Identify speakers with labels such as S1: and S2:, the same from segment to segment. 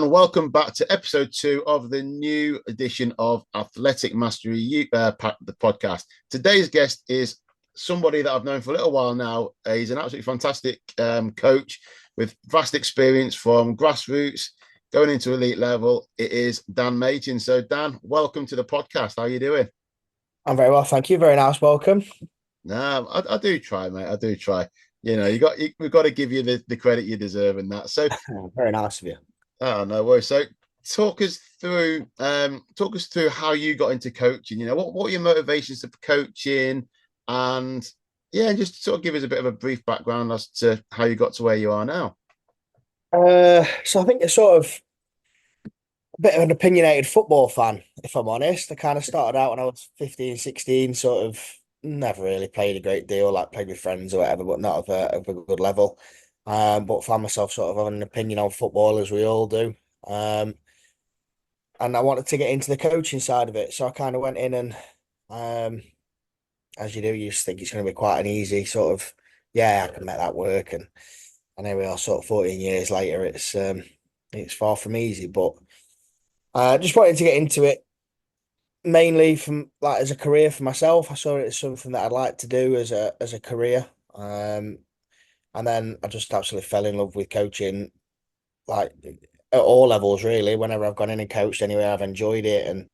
S1: and welcome back to episode 2 of the new edition of Athletic Mastery, the podcast. Today's guest is somebody that I've known for a little while now. He's an absolutely fantastic coach with vast experience from grassroots going into elite level. It is Dan Machin. So, Dan, welcome to the podcast. How are you doing?
S2: I'm very well, thank you. Very nice welcome.
S1: No, I do try, mate. I do try. We've got to give you the credit you deserve in that. So,
S2: Very nice of you.
S1: oh, no worries. So talk us through how you got into coaching. What are your motivations for coaching? And yeah, and just sort of give us a bit of a brief background as to how you got to where you are now.
S2: So I think it's sort of a bit of an opinionated football fan, if I'm honest. I kind of started out when I was 15, 16, sort of never really played a great deal, like played with friends or whatever, but not of a good level. But found myself sort of having an opinion on football as we all do. Um, and I wanted to get into the coaching side of it. So I kind of went in and um, as you do, you just think it's going to be quite an easy sort of, yeah, I can make that work. And here we are, sort of 14 years later. It's far from easy, but just wanted to get into it mainly from like as a career for myself. I saw it as something that I'd like to do as a career. And then I just absolutely fell in love with coaching, like at all levels, really. Whenever I've gone in and coached anywhere, I've enjoyed it and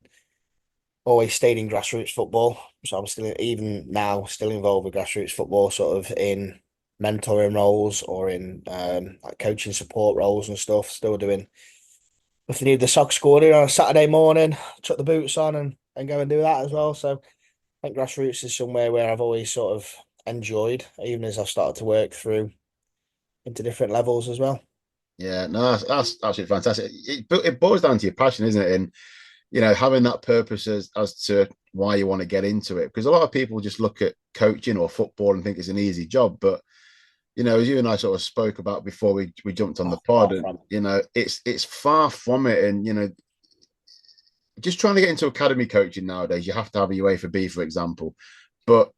S2: always stayed in grassroots football. So I'm still, even now, still involved with grassroots football, sort of in mentoring roles or in like coaching support roles and stuff. Still doing if they need the soccer squad in on a Saturday morning, chuck the boots on and go and do that as well. So I think grassroots is somewhere where I've always sort of enjoyed, even as I've started to work through into different levels as well.
S1: Yeah, no, that's absolutely fantastic. It boils down to your passion, isn't it? And having that purpose as to why you want to get into it. Because a lot of people just look at coaching or football and think it's an easy job, but as you and I sort of spoke about before we jumped on the
S2: Oh,
S1: pod,
S2: far
S1: and
S2: from.
S1: it's far from it. And just trying to get into academy coaching nowadays, you have to have a UEFA B, for example. But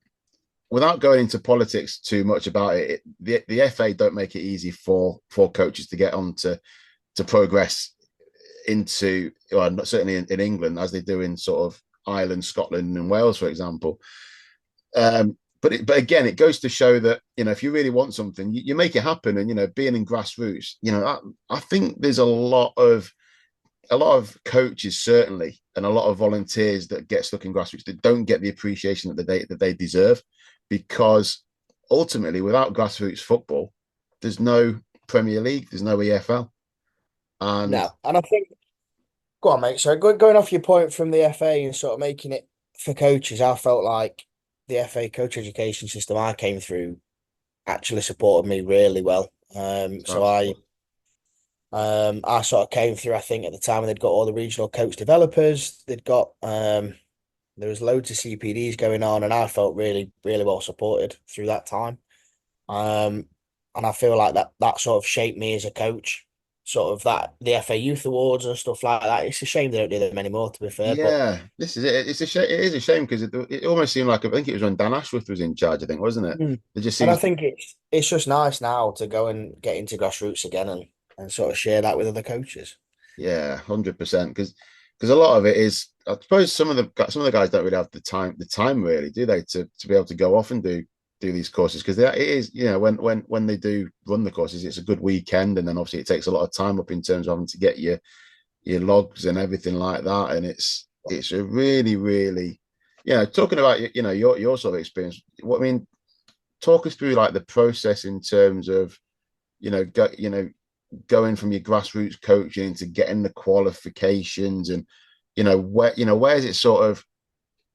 S1: without going into politics too much about the FA don't make it easy for coaches to get on to progress into, well, not certainly in England as they do in sort of Ireland, Scotland, and Wales, for example. But again, it goes to show that if you really want something, you make it happen. And being in grassroots, I think there's a lot of coaches certainly, and a lot of volunteers that get stuck in grassroots that don't get the appreciation that they deserve, because ultimately, without grassroots football, there's no Premier League, there's no EFL, and
S2: No, and I think go on, mate. So going off your point from the FA and sort of making it for coaches, I felt like the FA coach education system I came through actually supported me really well. So
S1: that's
S2: I sort of came through, I think, at the time when they'd got all the regional coach developers. They'd got there was loads of CPDs going on, and I felt really, really well supported through that time. Um, and I feel like that sort of shaped me as a coach. Sort of that the FA Youth Awards and stuff like that. It's a shame they don't do them anymore, to be fair. But
S1: Yeah, this is it. It's a shame. It is a shame because it almost seemed like, I think it was when Dan Ashworth was in charge, I think, wasn't it?
S2: Mm.
S1: It just
S2: And I
S1: seems,
S2: think it's just nice now to go and get into grassroots again and sort of share that with other coaches.
S1: yeah, 100%. Because a lot of it is, I suppose some of the guys don't really have the time really, do they, to be able to go off and do these courses, because it is, when they do run the courses, it's a good weekend, and then obviously it takes a lot of time up in terms of having to get your logs and everything like that, and it's a really, really, talking about your sort of experience. What I mean, talk us through like the process in terms of going from your grassroots coaching into getting the qualifications, and where's it sort of,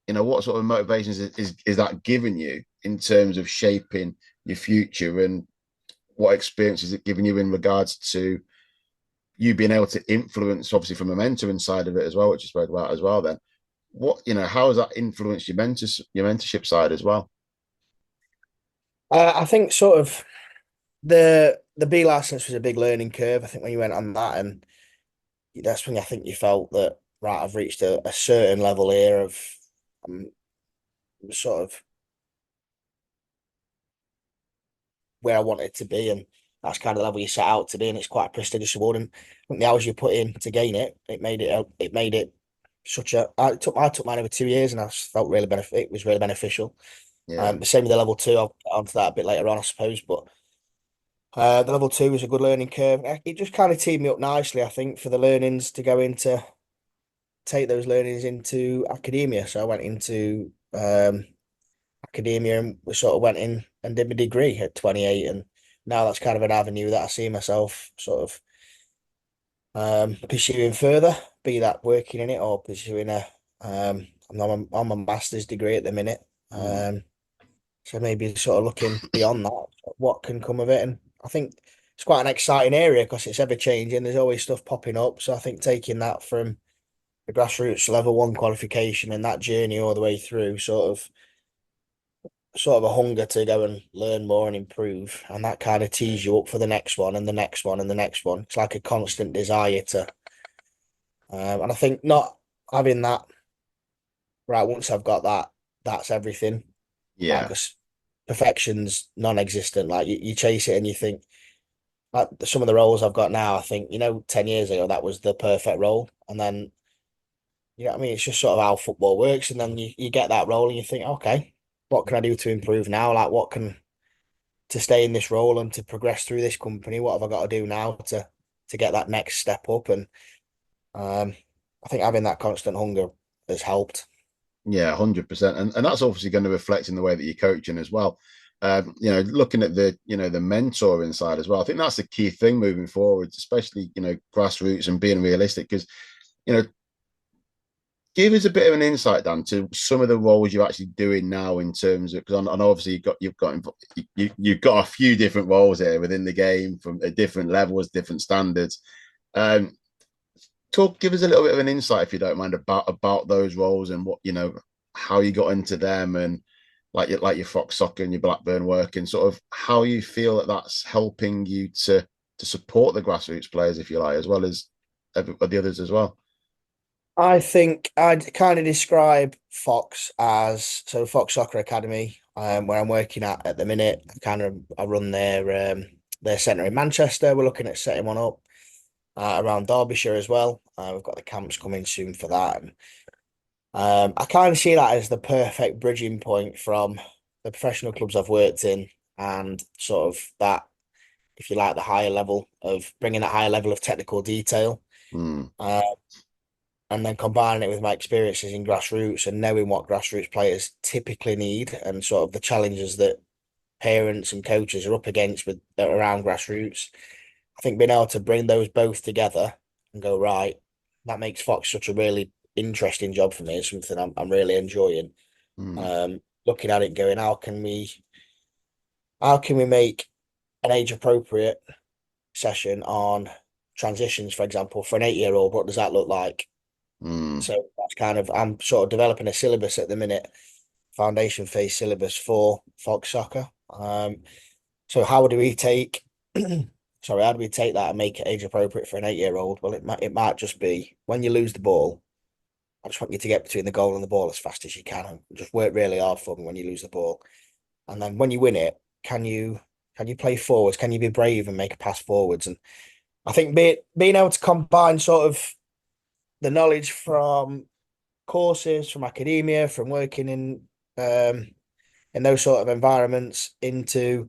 S1: what sort of motivations is that giving you in terms of shaping your future, and what experience is it giving you in regards to you being able to influence, obviously from a mentoring side of it as well, which you spoke about as well. Then how has that influenced your mentorship side as well?
S2: I think sort of the B license was a big learning curve. I think when you went on that, and that's when I think you felt that right, I've reached a certain level here of um, sort of where I wanted to be, and that's kind of the level you set out to be, and it's quite a prestigious award. And I think the hours you put in to gain it, it made it such a. I took mine over 2 years, and I felt really it was really beneficial.
S1: Yeah.
S2: The same with the level two. I'll get onto that a bit later on, I suppose. But the level two was a good learning curve. It just kind of teed me up nicely, I think, for the learnings to go into take those learnings into academia. So I went into academia and we sort of went in and did my degree at 28, and now that's kind of an avenue that I see myself sort of pursuing further, be that working in it or pursuing I'm a master's degree at the minute.
S1: Mm.
S2: So maybe sort of looking beyond that, what can come of it. And I think it's quite an exciting area because it's ever changing. There's always stuff popping up. So I think taking that from the grassroots level one qualification and that journey all the way through, sort of a hunger to go and learn more and improve. And that kind of tees you up for the next one and the next one and the next one. It's like a constant desire to, and I think not having that, right, once I've got that, that's everything. Like,
S1: Yeah.
S2: 'cause perfection's non-existent. Like you chase it and you think, like some of the roles I've got now, I think, 10 years ago, that was the perfect role. And then, what I mean? It's just sort of how football works. And then you get that role and you think, okay, what can I do to improve now? Like, to stay in this role and to progress through this company, what have I got to do now to get that next step up? And um, I think having that constant hunger has helped.
S1: Yeah, 100%. And that's obviously going to reflect in the way that you're coaching as well. Looking at the mentoring side as well. I think that's the key thing moving forward, especially, grassroots and being realistic. Because, you know, give us a bit of an insight, Dan, to some of the roles you're actually doing now in terms of, because I know obviously you've got a few different roles here within the game from different levels, different standards. Um, give us a little bit of an insight, if you don't mind, about those roles and what how you got into them, and like your Fox Soccer and your Blackburn work, and sort of how you feel that that's helping you to support the grassroots players, if you like, as well as the others as well.
S2: I think I'd kind of describe Fox as Fox Soccer Academy, where I'm working at the minute. I run their centre in Manchester. We're looking at setting one up around Derbyshire as well. We've got the camps coming soon for that. And, I kind of see that as the perfect bridging point from the professional clubs I've worked in and sort of that, if you like, the higher level of bringing that higher level of technical detail.
S1: Mm,
S2: Uh, and then combining it with my experiences in grassroots and knowing what grassroots players typically need and sort of the challenges that parents and coaches are up against with around grassroots. I think being able to bring those both together and go, right, that makes Fox such a really interesting job for me. It's something I'm really enjoying.
S1: mm,
S2: Looking at it, going, how can we make an age appropriate session on transitions, for example, for an 8 year old? What does that look like?
S1: mm,
S2: So that's kind of I'm sort of developing a syllabus at the minute, foundation phase syllabus for Fox Soccer. So how do we take how do we take that and make it age appropriate for an 8 year old? Well, it might just be when you lose the ball, I just want you to get between the goal and the ball as fast as you can and just work really hard for them when you lose the ball. And then when you win it, can you play forwards? Can you be brave and make a pass forwards? And I think being able to combine sort of the knowledge from courses, from academia, from working in those sort of environments into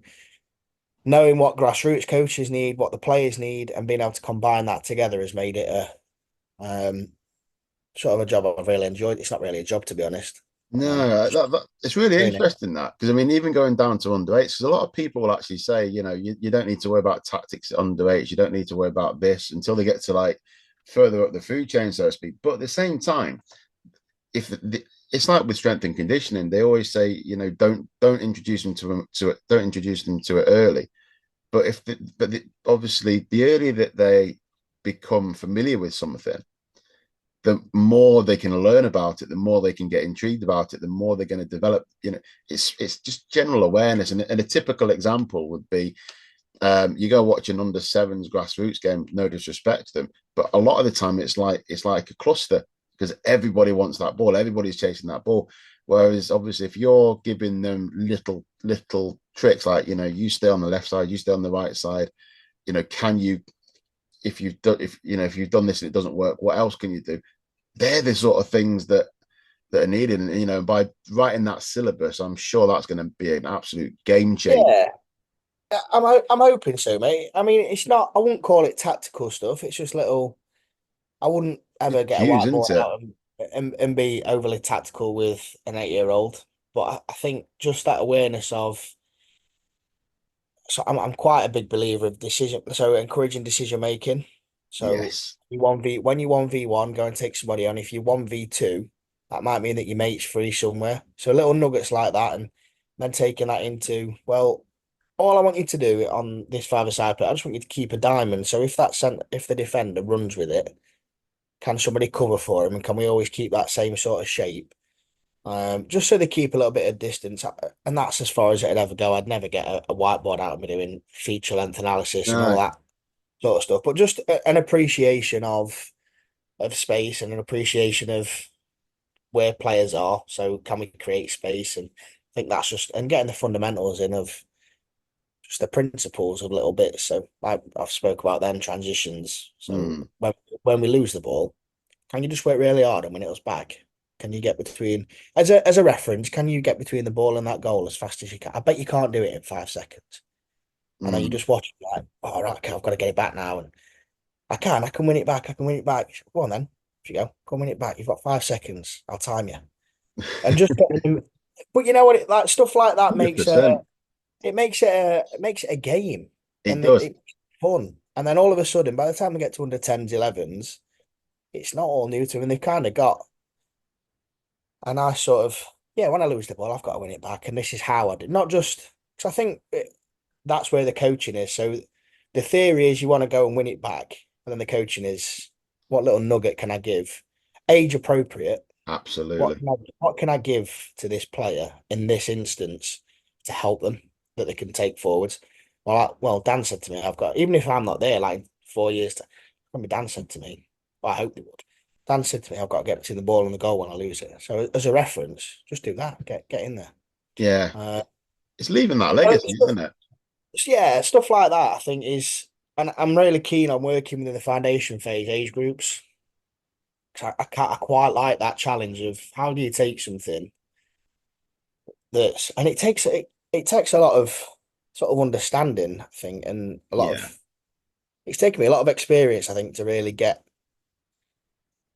S2: knowing what grassroots coaches need, what the players need, and being able to combine that together has made it a sort of a job I've really enjoyed. It's not really a job, to be honest.
S1: No, it's really
S2: Doing it.
S1: interesting that, because I mean, even going down to under eights, because a lot of people will actually say, you don't need to worry about tactics at under eights, you don't need to worry about this until they get to like further up the food chain, so to speak. But at the same time, if it's like with strength and conditioning, they always say, don't introduce them to it, don't introduce them to it early. But obviously, the earlier that they become familiar with something, the more they can learn about it, the more they can get intrigued about it, the more they're going to develop. It's just general awareness. And a typical example would be, you go watch an under sevens grassroots game. No disrespect to them, but a lot of the time it's like a cluster because everybody wants that ball. Everybody's chasing that ball. Whereas obviously, if you're giving them little tricks, like you stay on the left side, you stay on the right side, can you if you've done this and it doesn't work, what else can you do? They're the sort of things that are needed, and by writing that syllabus, I'm sure that's going to be an absolute game changer.
S2: Yeah, I'm hoping so, mate. I mean, it's not. I wouldn't call it tactical stuff. It's just little. I wouldn't
S1: It's
S2: ever get a
S1: cues, isn't
S2: whiteboard
S1: it?
S2: out and be overly tactical with an 8-year-old. But I think just that awareness of. So I'm quite a big believer of decision. So encouraging decision making. So
S1: Yes.
S2: you one v when you 1v1, go and take somebody on. If you 1v2, that might mean that your mate's free somewhere. So little nuggets like that, and then taking that into, well, all I want you to do on this five-a-side play, I just want you to keep a diamond. So if the defender runs with it, can somebody cover for him, and can we always keep that same sort of shape? Just so they keep a little bit of distance, and that's as far as it'd ever go. I'd never get a whiteboard out of me doing feature length analysis and all
S1: No.
S2: that sort of stuff, but just an appreciation of space and an appreciation of where players are. So can we create space? And I think that's just and getting the fundamentals in of just the principles of little bits. So I've spoke about then transitions. So
S1: Mm.
S2: when we lose the ball, can you just work really hard and win it us back? Can you get between as a reference, can you get between the ball and that goal as fast as you can? I bet you can't do it in 5 seconds. And then you
S1: Mm.
S2: just watch it like, oh right, okay, I've got to get it back now. And I can win it back, I can win it back. Go on then. If you go, come win it back. You've got 5 seconds. I'll time you. And just get them. But you know what? Like stuff like that makes
S1: 100%.
S2: it makes it a game,
S1: It
S2: and
S1: does.
S2: it's fun. And then all of a sudden, by the time we get to under 10s, 11s, it's not all new to them. And they've kind of got. And I sort of, yeah, when I lose the ball, I've got to win it back. And this is how I do. Not just, because I think that's where the coaching is. So the theory is you want to go and win it back. And then the coaching is, what little nugget can I give? Age appropriate.
S1: Absolutely.
S2: What can I give to this player in this instance to help them that they can take forwards? Well, Dan said to me, I've got, even if I'm not there, like in 4 years, remember Dan said to me, well, I hope they would. Dan said to me, I've got to get between the ball and the goal when I lose it. So as a reference, just do that. Get in there.
S1: Yeah.
S2: Uh,
S1: It's leaving that
S2: so
S1: legacy, isn't it?
S2: yeah, stuff like that. I think is, and I'm really keen on working within the foundation phase age groups. 'Cause I quite like that challenge of how do you take something that's, and it takes a lot of sort of understanding, I think, and a lot
S1: Yeah.
S2: of it's taken me a lot of experience, I think, to really get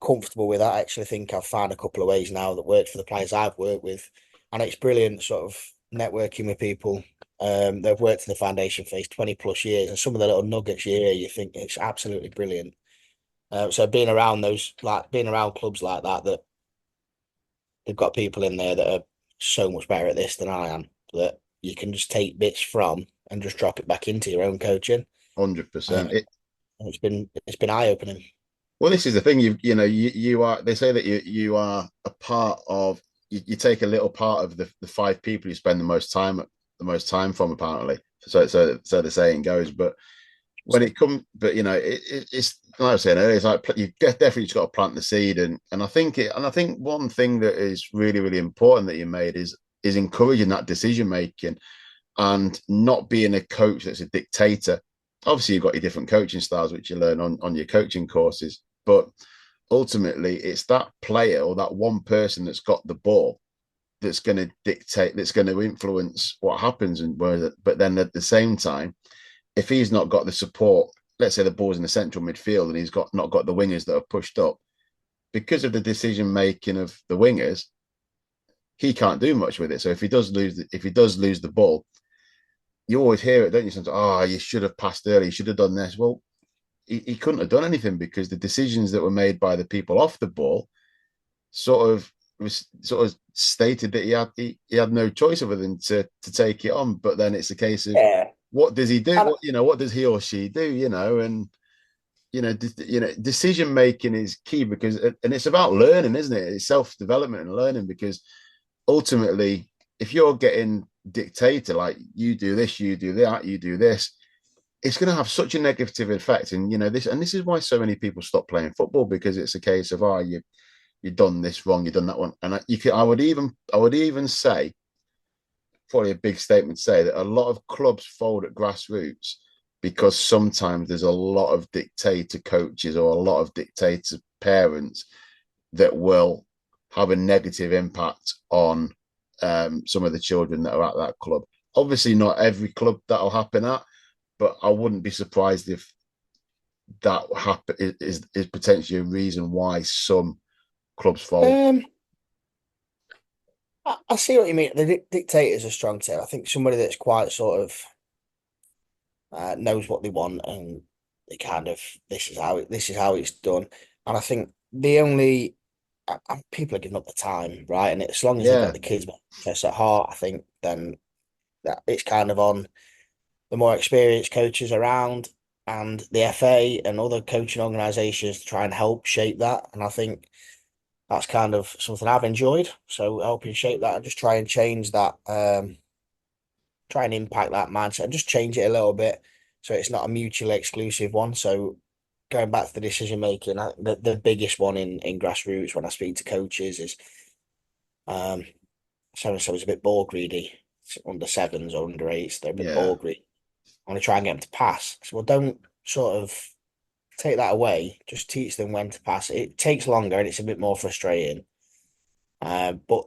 S2: comfortable with that. I actually think I've found a couple of ways now that work for the players I've worked with, and it's brilliant sort of networking with people. They've worked in the foundation phase 20 plus years, and some of the little nuggets you hear, you think it's absolutely brilliant. So being around clubs like that, that they've got people in there that are so much better at this than I am, that you can just take bits from and just drop it back into your own coaching. Uh,
S1: 100%.
S2: it's been eye opening.
S1: Well, this is the thing. You are. They say that you are a part of. You take a little part of the five people you spend the most time from. Apparently, so the saying goes. But when
S2: So
S1: it comes, but it's like I was saying earlier. It's like you definitely just got to plant the seed, and I think one thing that is really really important that you made is encouraging that decision making and not being a coach that's a dictator. Obviously, you've got your different coaching styles, which you learn on your coaching courses, but ultimately, it's that player or that one person that's got the ball that's going to dictate, that's going to influence what happens. But then at the same time, if he's not got the support, let's say the ball's in the central midfield and he's not got the wingers that have pushed up because of the decision making of the wingers, he can't do much with it. So if he does lose the ball, you always hear it, don't you? Sometimes, oh, you should have passed early, you should have done this. Well, he couldn't have done anything because the decisions that were made by the people off the ball sort of stated that he had no choice other than to take it on. But then it's a case of
S2: yeah,
S1: what does he do?
S2: and
S1: What does he or she do? And decision making is key because and it's about learning, isn't it? It's self development and learning because ultimately, if you're getting dictated like you do this, you do that, you do this, it's going to have such a negative effect. And this is why so many people stop playing football because it's a case of you've done this wrong, you've done that one. And I would even say, probably a big statement to say, that a lot of clubs fold at grassroots because sometimes there's a lot of dictator coaches or a lot of dictator parents that will have a negative impact on some of the children that are at that club. Obviously, not every club that'll happen at, but I wouldn't be surprised if that happen is potentially a reason why some clubs fold.
S2: Um, I see what you mean. The dictator is a strong term. I think somebody that's quite sort of knows what they want, and they kind of this is how it's done. And I think the only people are giving up the time, right? And as long as they've got
S1: Yeah,
S2: the kids' interests at heart, I think then that it's kind of on the more experienced coaches around and the FA and other coaching organisations to try and help shape that. And I think that's kind of something I've enjoyed. So helping shape that and just try and change that, try and impact that mindset and just change it a little bit so it's not a mutually exclusive one. So going back to the decision making, the biggest one in grassroots when I speak to coaches is um so and so is a bit ball greedy. Under sevens or under eights, they're a bit
S1: yeah,
S2: ball greedy. I want to try and get them to pass. So, well, don't sort of take that away. Just teach them when to pass. It takes longer and it's a bit more frustrating. But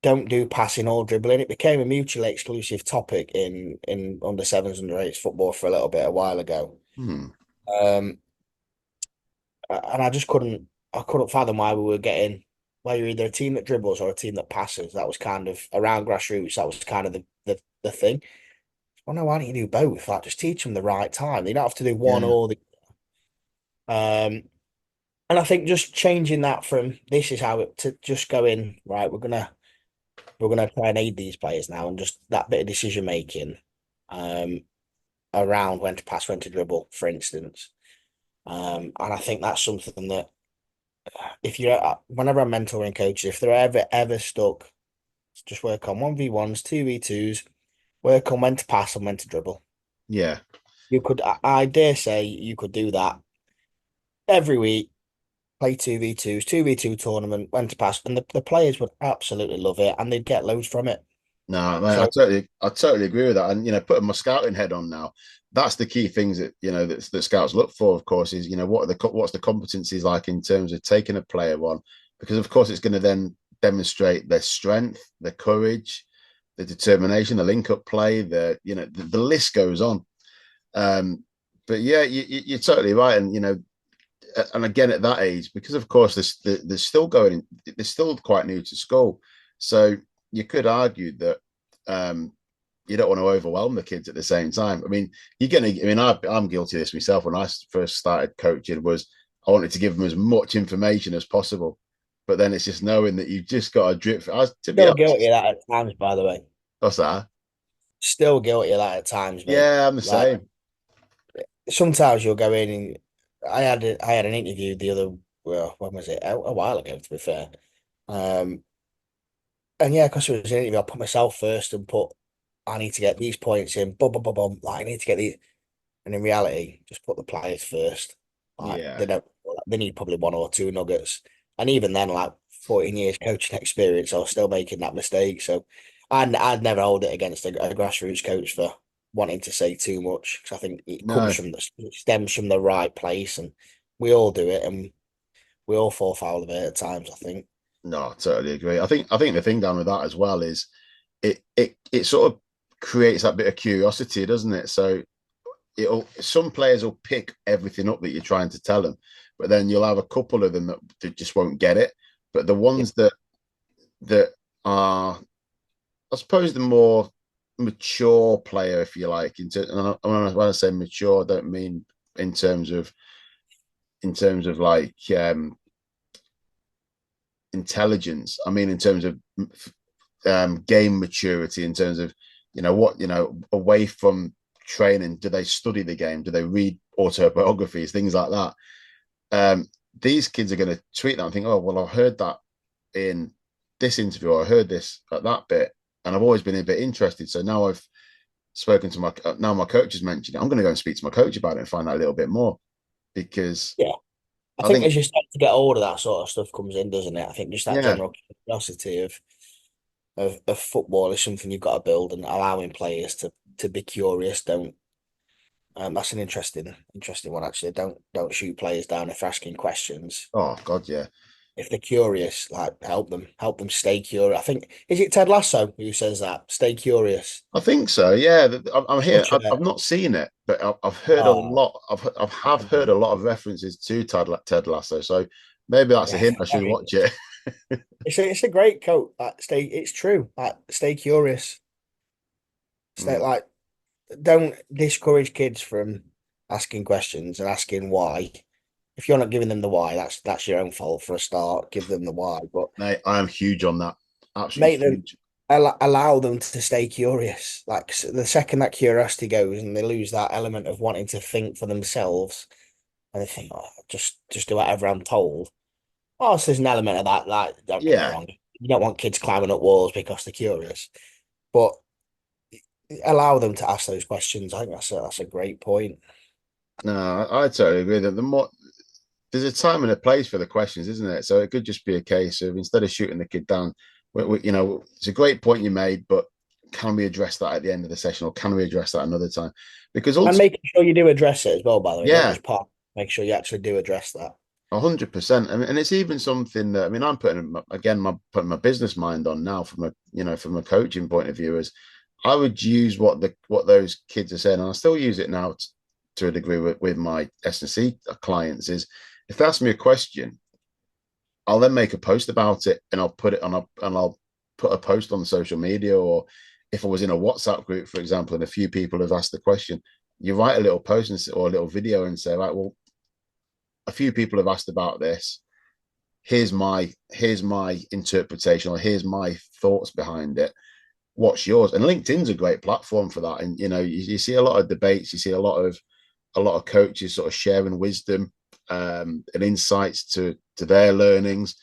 S2: don't do passing or dribbling. It became a mutually exclusive topic in under sevens, under eights football for a little bit a while ago.
S1: hmm.
S2: Um, and I couldn't fathom why we were getting why you're either a team that dribbles or a team that passes. That was kind of around grassroots. That was kind of the thing. Well, no, why don't you do both? Like, just teach them the right time. You don't have to do one
S1: Yeah,
S2: or the. And I think just changing that from this is how it to just going right. We're gonna try and aid these players now, and just that bit of decision making, um, around when to pass, when to dribble, for instance. And I think that's something that if you're whenever I'm mentoring coaches, if they're ever stuck, just work on 1v1s, 2v2s, work on when to pass and when to dribble.
S1: yeah.
S2: You could, I dare say, you could do that every week. Play 2v2s, 2v2 tournament, when to pass, and the players would absolutely love it and they'd get loads from it.
S1: No, mate, I
S2: So
S1: totally, I totally agree with that. And putting my scouting head on now, that's the key things that that scouts look for. Of course, is what's the competencies like in terms of taking a player on, because of course it's going to then demonstrate their strength, their courage, the determination, the link-up play, the list goes on. Um, but yeah, you're totally right, and again at that age, because of course they're still quite new to school, so you could argue that um, you don't want to overwhelm the kids at the same time. I mean, you're gonna. I mean, I'm guilty of this myself. When I first started coaching, was I wanted to give them as much information as possible, but then it's just knowing that you've just got to drip. To be
S2: still guilty
S1: honest,
S2: of that at times, by the way.
S1: what's that?
S2: Still guilty of that at times, mate.
S1: Yeah, I'm the
S2: Like
S1: same.
S2: sometimes you'll go in and I had an interview the other well, when was it? A while ago, to be fair. Um, and yeah, because it was an interview, I put myself first and put I need to get these points in, boom, boom, boom, boom. Like I need to get these. And in reality, just put the players first. Like
S1: Yeah,
S2: they don't, they need probably one or two nuggets. And even then, like 14 years coaching experience, I was still making that mistake. So I'd never hold it against a grassroots coach for wanting to say too much because I think
S1: no,
S2: it stems from the right place, and we all do it, and we all fall foul of it at times. I think.
S1: no, I totally agree. I think the thing down with that as well is it sort of creates that bit of curiosity, doesn't it? So it'll some players will pick everything up that you're trying to tell them, but then you'll have a couple of them that just won't get it. But the
S2: Yeah,
S1: ones that are, I suppose, the more mature player, if you like, when I say mature, I don't mean in terms of like intelligence. I mean in terms of game maturity, in terms of away from training. Do they study the game? Do they read autobiographies, things like that? These kids are going to tweet that and think, oh, well, I heard that in this interview, or I heard this at that bit, and I've always been a bit interested. So now I've spoken to my coach has mentioned it. I'm going to go and speak to my coach about it and find out a little bit more because
S2: yeah. I
S1: I
S2: think
S1: think,
S2: as you start to get older, that sort of stuff comes in, doesn't it? I think just that
S1: yeah.
S2: general curiosity of football is something you've got to build, and allowing players to be curious. Don't That's an interesting one actually. Don't shoot players down if they're asking questions.
S1: Oh God, yeah.
S2: If they're curious, like help them stay curious. I think is it Ted Lasso who says that? Stay curious.
S1: I think so. Yeah, I'm here.
S2: Such a
S1: I've not seen it, but I've heard a
S2: oh,
S1: lot. Have heard a lot of references to Ted Lasso. So maybe that's a
S2: yeah,
S1: hint. I should
S2: very
S1: watch
S2: good.
S1: it.
S2: It's a great quote. It's true. Stay curious. Stay
S1: Mm.
S2: like don't discourage kids from asking questions and asking why. If you're not giving them the why, that's your own fault for a start. Give them the why, but
S1: Mate, I am huge on that. Absolutely
S2: make them
S1: huge.
S2: allow them to stay curious. Like the second that curiosity goes and they lose that element of wanting to think for themselves, and they think, oh, just do whatever I'm told. Oh, so there's an element of that. Like, don't get me
S1: Yeah.
S2: wrong, you don't want kids climbing up walls because they're curious, but allow them to ask those questions. I think that's a great point.
S1: No, I totally agree that the more there's a time and a place for the questions, isn't it? So it could just be a case of instead of shooting the kid down, it's a great point you made, but can we address that at the end of the session, or can we address that another time? Because
S2: And
S1: ultimately,
S2: making sure you do address it as well, by the way. Don't
S1: yeah,
S2: just park. Make sure you actually do address that.
S1: 100%. And it's even something that I'm putting again, putting my business mind on now from from a coaching point of view is I would use what those kids are saying, and I still use it now to a degree with my S&C clients is if they ask me a question, I'll then make a post about it and I'll put it on and I'll put a post on social media, or if I was in a WhatsApp group, for example, and a few people have asked the question, you write a little post or a little video and say, right, well, a few people have asked about this. Here's my interpretation, or here's my thoughts behind it. What's yours? And LinkedIn's a great platform for that. And you see a lot of debates, you see a lot of coaches sort of sharing wisdom and insights to their learnings.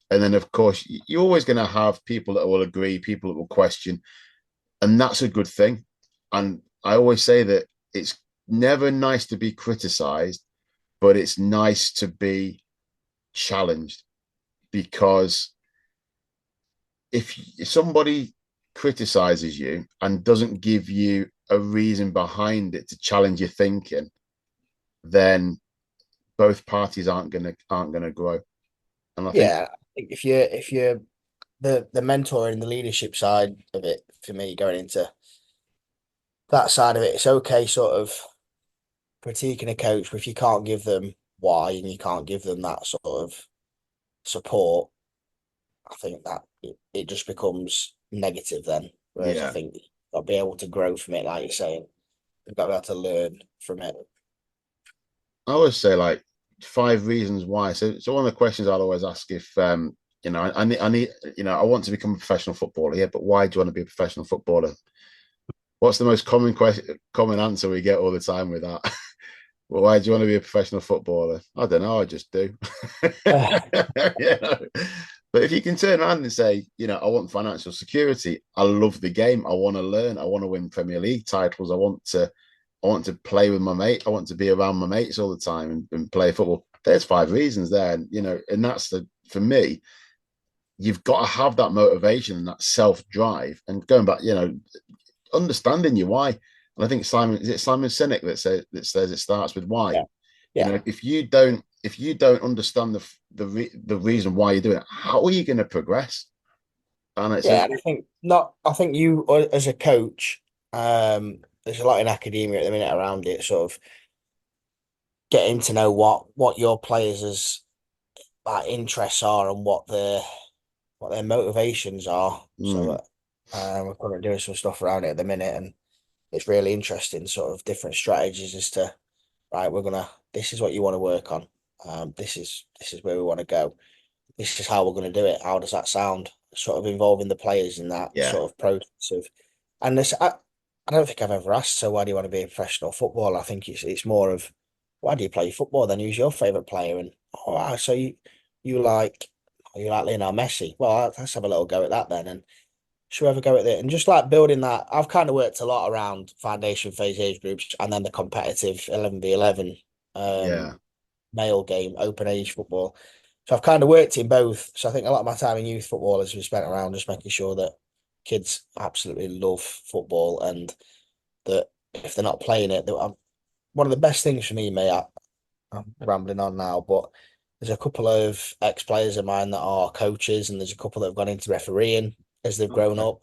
S1: And then, of course, you're always going to have people that will agree, people that will question, and that's a good thing. And I always say that it's never nice to be criticized, but it's nice to be challenged because if somebody criticizes you and doesn't give you a reason behind it to challenge your thinking, then both parties aren't gonna grow. And I think,
S2: Yeah, I think if you're the mentoring and the leadership side of it, for me, going into that side of it, it's okay sort of critiquing a coach, but if you can't give them why and you can't give them that sort of support, I think that it just becomes negative then. Whereas I
S1: yeah,
S2: think I'll be able to grow from it, like you're saying. You've got to be able to learn from it.
S1: I always say like 5 reasons why. So one of the questions I'll always ask if I need I want to become a professional footballer. Yeah, but why do you want to be a professional footballer? What's the most common answer we get all the time with that? Well, why do you want to be a professional footballer? I don't know. I just do. you know? But if you can turn around and say, I want financial security. I love the game. I want to learn. I want to win Premier League titles. I want to play with my mate. I want to be around my mates all the time and play football. There's 5 reasons there, and that's for me. You've got to have that motivation and that self drive. And going back, understanding your why. And I think Simon Sinek that says it starts with why.
S2: Yeah, yeah,
S1: If you don't understand the reason why you're doing it, how are you going to progress? And it's
S2: yeah. And I think you as a coach, there's a lot in academia at the minute around it, sort of getting to know what your players' like interests are and what their motivations are. So
S1: mm,
S2: we're currently doing some stuff around it at the minute, and it's really interesting, sort of different strategies as to right, this is what you want to work on. This is where we want to go. This is how we're going to do it. How does that sound? Sort of involving the players in that
S1: yeah,
S2: sort of process of, and I don't think I've ever asked, so why do you want to be a professional footballer? I think it's more of why do you play football then? Who's your favorite player? And oh, wow, so you like you like Lionel Messi? Well, let's have a little go at that then. And should we ever go at it? And just like building that, I've kind of worked a lot around foundation phase age groups and then the competitive 11v11 um,
S1: yeah.
S2: male game, open age football. So I've kind of worked in both. So I think a lot of my time in youth football has been spent around just making sure that kids absolutely love football and that if they're not playing it, one of the best things for me, mate. I'm rambling on now, but there's a couple of ex-players of mine that are coaches, and there's a couple that have gone into refereeing as they've grown
S1: Okay.
S2: up.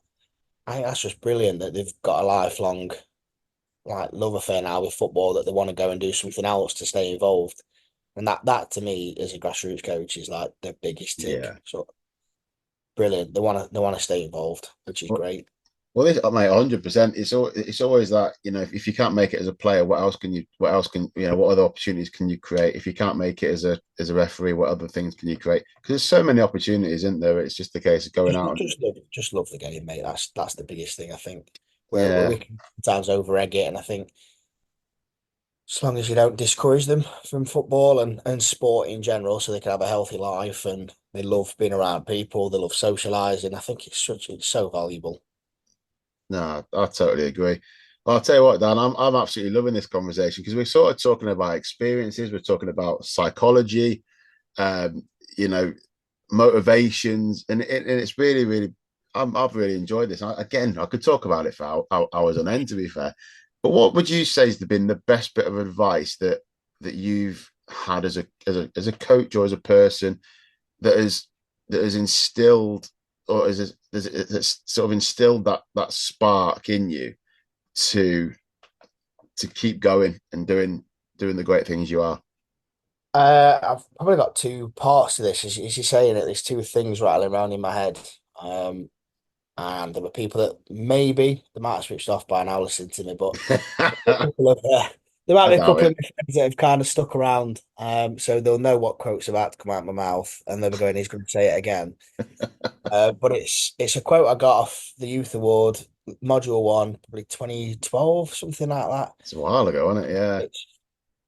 S2: I think that's just brilliant that they've got a lifelong like love affair now with football that they want to go and do something else to stay involved. And that to me as a grassroots coach is like the biggest tick.
S1: Yeah.
S2: So brilliant. They want to stay involved, which is
S1: Well,
S2: great.
S1: well, this, mate, 100%. It's always that, if you can't make it as a player, what else can you? What else can you know? What other opportunities can you create? If you can't make it as a referee, what other things can you create? Because there's so many opportunities, isn't there? It's just a case of going
S2: Just
S1: out and
S2: just love the game, mate. That's the biggest thing I think. Where
S1: yeah,
S2: we can sometimes over egg it, and I think as long as you don't discourage them from football and sport in general, so they can have a healthy life and they love being around people, they love socializing. I think it's so valuable.
S1: no, I totally agree. Well, I'll tell you what, Dan, I'm absolutely loving this conversation because we're sort of talking about experiences, we're talking about psychology, um, you know, motivations, and it's really, really, I've really enjoyed this. Again, I could talk about it for hours on end, to be fair. But what would you say has been the best bit of advice that you've had as a coach or as a person that has that has instilled or has sort of instilled that spark in you to to keep going and doing the great things you are?
S2: I've probably got two parts to this. As you're saying it, there's two things rattling around in my head. Um, and there were people that maybe they might have switched off by now listening to me, but a
S1: I
S2: couple of, there might be a
S1: doubt
S2: couple
S1: it.
S2: of my friends that have kind of stuck around. So they'll know what quote's about to come out of my mouth, and they'll be going, "He's going to say it again." But it's a quote I got off the Youth Award, Module One, probably 2012, something like that.
S1: It's a while ago, wasn't it? Yeah.
S2: It's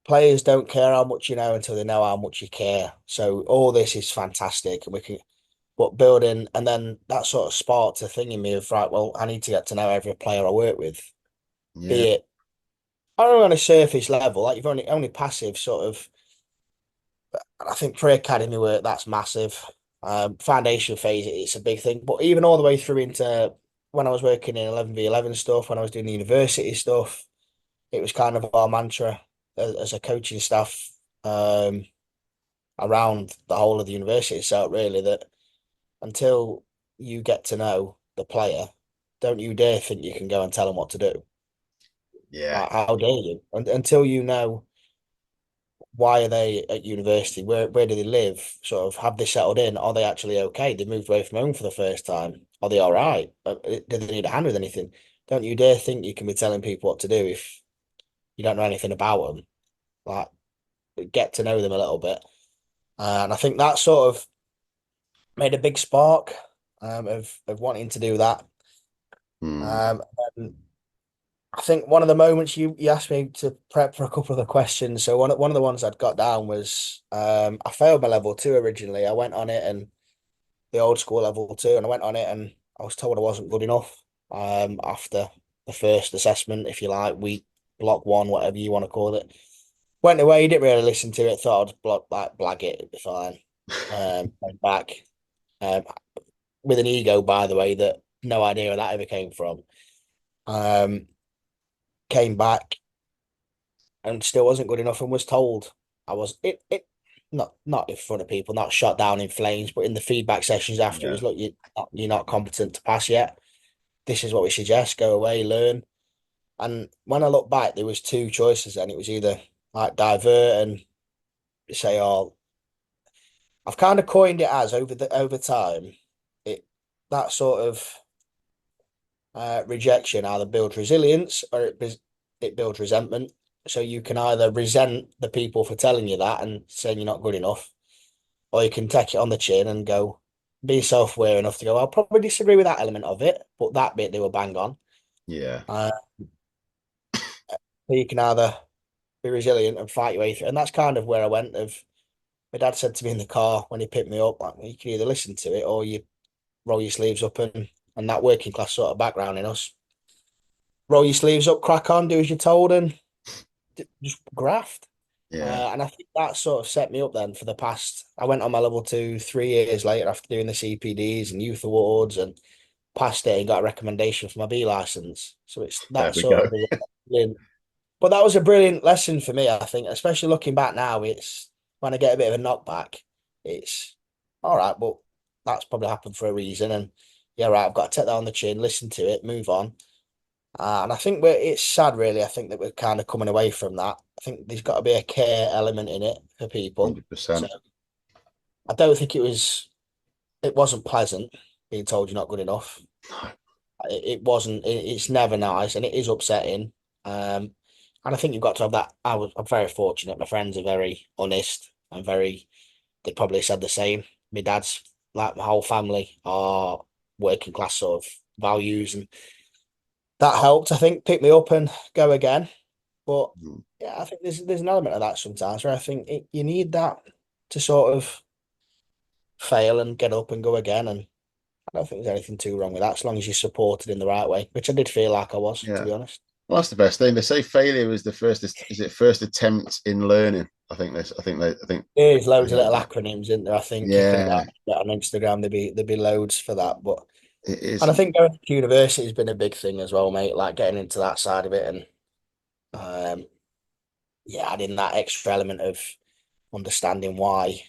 S2: players don't care how much you know until they know how much you care. So all this is fantastic, and we can. But building, and then that sort of sparked a thing in me of right, well, I need to get to know every player I work with,
S1: Yeah.
S2: be it only on a surface level, like you've only passive sort of. I think pre-academy work that's massive. Foundation phase, it's a big thing, but even all the way through into when I was working in 11v11 stuff, when I was doing the university stuff, it was kind of our mantra as a coaching staff um, around the whole of the university itself, really, that until you get to know the player, don't you dare think you can go and tell them what to do.
S1: Yeah.
S2: Like, how dare you? Until you know why are they at university? Where do they live? Sort of have they settled in? Are they actually okay? They moved away from home for the first time. Are they all right? Do they need a hand with anything? Don't you dare think you can be telling people what to do if you don't know anything about them. Like, get to know them a little bit. And I think that sort of made a big spark of wanting to do that.
S1: Hmm.
S2: Um, and I think one of the moments you asked me to prep for a couple of the questions. So one of the ones I'd got down was I failed my level two originally. I went on it and the old school level two, and I went on it and I was told I wasn't good enough after the first assessment, if you like, week block one, whatever you want to call it. Went away, didn't really listen to it, thought I'd blag it, it'd be fine. Went back um, with an ego, by the way, that no idea where that ever came from. Um, Came back and still wasn't good enough and was told I was it not in front of people, not shot down in flames, but in the feedback sessions after it
S1: Yeah.
S2: was look, you're not competent to pass yet. This is what we suggest, go away, learn. And when I look back, there was two choices then. It was either like divert and say, oh, I've kind of coined it as over time, it that sort of rejection either builds resilience or it builds resentment. So you can either resent the people for telling you that and saying you're not good enough, or you can take it on the chin and go, be self-aware enough to go, I'll probably disagree with that element of it, but that bit they were bang on.
S1: Yeah.
S2: Uh, so you can either be resilient and fight your way through. And that's kind of where I went. Of my dad said to me in the car when he picked me up, like, you can either listen to it or you roll your sleeves up and that working class sort of background in us. Roll your sleeves up, crack on, do as you're told, and just graft.
S1: Yeah,
S2: And I think that sort of set me up then for the past. I went on my level two 3 years later after doing the CPDs and youth awards and passed it and got a recommendation for my B license. So it's
S1: there
S2: that
S1: we
S2: sort
S1: go.
S2: of brilliant. But that was a brilliant lesson for me, I think, especially looking back now. It's when I get a bit of a knockback, it's all right, but that's probably happened for a reason. And yeah, right, I've got to take that on the chin, listen to it, move on. And I think it's sad, really. I think that we're kind of coming away from that. I think there's got to be a care element in it for people. So
S1: 100%.
S2: I don't think it wasn't pleasant being told you're not good enough. It wasn't. It's never nice, and it is upsetting. And I think you've got to have that. I'm very fortunate. My friends are very honest and very. They probably said the same. My dad's like my whole family are working class sort of values, and that helped. I think pick me up and go again. But
S1: Mm.
S2: yeah, I think there's an element of that sometimes where I think you need that to sort of fail and get up and go again. And I don't think there's anything too wrong with that as long as you're supported in the right way, which I did feel like I was, to
S1: Yeah.
S2: be honest.
S1: Well, that's the best thing. They say failure is the first. Is it first attempt in learning? I think this. I think they. I think
S2: There's
S1: I
S2: loads of
S1: heard
S2: little
S1: that.
S2: acronyms in there. I think you could have
S1: Yeah,
S2: got on Instagram. There'd be loads for that. But
S1: it
S2: and
S1: is.
S2: I think going to university has been a big thing as well, mate. Like getting into that side of it and yeah, adding that extra element of understanding why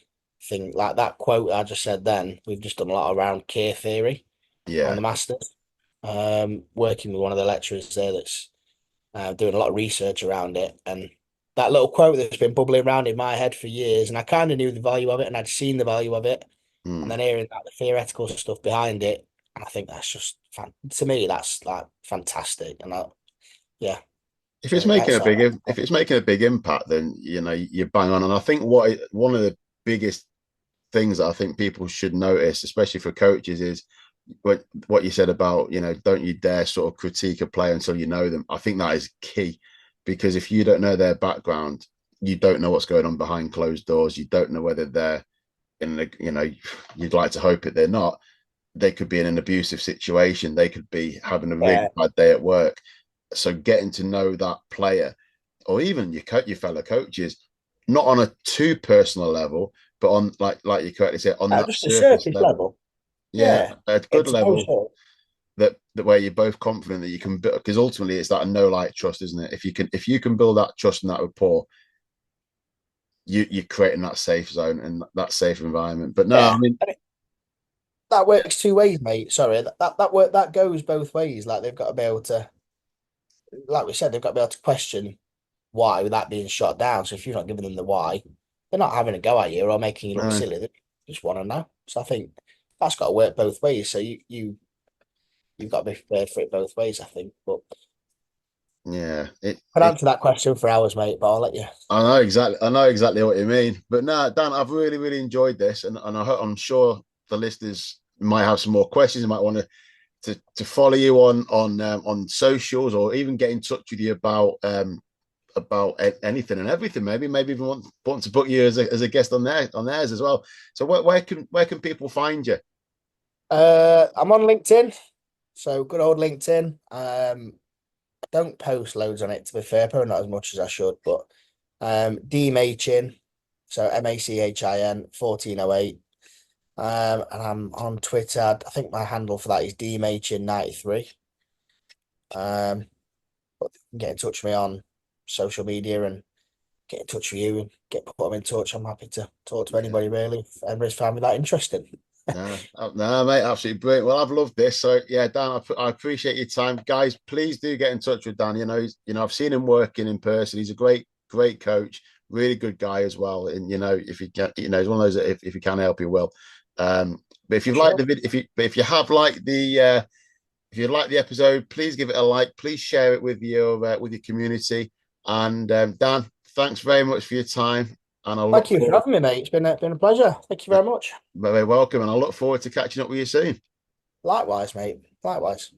S2: thing like that quote I just said then, we've just done a lot around care theory on
S1: Yeah.
S2: the masters. Working with one of the lecturers there that's doing a lot of research around it. And that little quote that's been bubbling around in my head for years, and I kind of knew the value of it and I'd seen the value of it. And
S1: Mm.
S2: then hearing like the theoretical stuff behind it, and I think that's just to me, that's like fantastic. And yeah,
S1: If
S2: so
S1: it's making a
S2: excellent.
S1: if it's making a big impact, then you bang on. And I think one of the biggest things that I think people should notice, especially for coaches, is what you said about don't you dare sort of critique a player until you know them. I think that is key because if you don't know their background, you don't know what's going on behind closed doors. You don't know whether they're in the you'd like to hope that they're not. They could be in an abusive situation. They could be having a really
S2: Yeah,
S1: bad day at work. So getting to know that player, or even your fellow coaches, not on a too personal level, but on like you correctly said, on that
S2: just a
S1: surface
S2: surface
S1: level.
S2: level.
S1: Yeah,
S2: Yeah,
S1: a
S2: get
S1: good
S2: to know
S1: level
S2: sort.
S1: that where you're both confident that you can build, because ultimately it's that no like trust, isn't it? If you can build that trust and that rapport, you're creating that safe zone and that safe environment. But no, I
S2: Yeah,
S1: mean,
S2: and that works two ways, mate. Sorry, that work that goes both ways. Like they've got to be able to, like we said, they've got to be able to question why without being shot down. So if you're not giving them the why, they're not having a go at you or making you look
S1: no,
S2: silly. They just want to know. So I think that's got to work both ways. So you've got to be prepared for it both ways, I think. But
S1: yeah,
S2: I could answer that question for hours, mate, but I'll let you.
S1: I know exactly what you mean. But no, Dan, I've really, really enjoyed this, and I'm sure the listeners might have some more questions. They might want to follow you on socials, or even get in touch with you about anything and everything. Maybe even want to book you as a guest on theirs as well. So where can people find you?
S2: I'm on LinkedIn, so good old LinkedIn. I don't post loads on it to be fair, probably not as much as I should, but D Machin, so Machin 1408. And I'm on Twitter. I think my handle for that is dmachin93. Um, but you can get in touch with me on social media and get in touch with you and put them in touch. I'm happy to talk to
S1: Yeah.
S2: anybody really if anybody's found me that interesting.
S1: No, no, mate, absolutely brilliant. Well, I've loved this. So yeah, Dan, I appreciate your time, guys. Please do get in touch with Dan. I've seen him working in person. He's a great coach, really good guy as well. And if you get, he's one of those that if you can help, he will. But if you've liked
S2: Sure.
S1: the video, if you have liked if you like the episode, please give it a like. Please share it with your community. And Dan, thanks very much for your time. And I look
S2: Thank you for
S1: forward.
S2: having me, mate. It's been a pleasure. Thank you very much.
S1: Very welcome, and I look forward to catching up with you soon.
S2: Likewise, mate. Likewise.